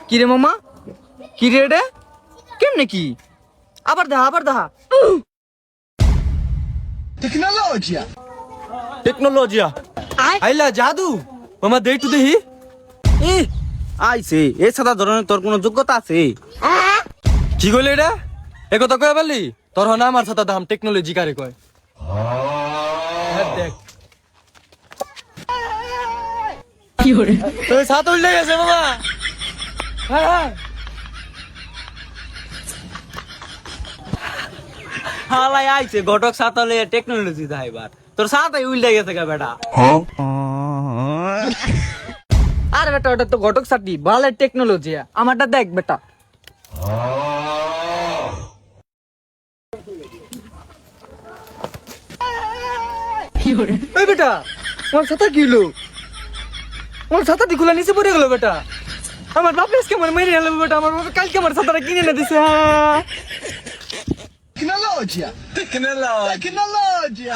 কি রে মামা, কি রে রে, কেমনে কি? আবার দেখা টেকনোলজিয়া আইলা জাদু মামা দেই টু দেহি এ আইছে এ সাদা ধরনের তোর কোনো যোগ্যতা আছে? কি কইলে এটা এ কথা কই বললি তোর হনা আমার সাথে দাম টেকনোলজি কারে কয় দেখ কি হরে তুই সাথ উল্টে গেছে মামা হ্যাঁ হালাই আইছে ঘটক সাতলে টেকনোলজি দা এবার তোর সাথে উল্টে গেছে কা বেটা। আরে বেটা ওটা তো ঘটক সাটি ভালো টেকনোলজি, আমারটা দেখ বেটা। এই বেটা আমার ছাতা কি হলো? আমার ছাতা দি খোলা নিচে পড়ে গেল বেটা। আমার বাপ আজকে আমার মেরে গেল বেটা। আমার বাপ কালকে আমার ছাতাটা কিনে এনে দিছে। Tecnologia!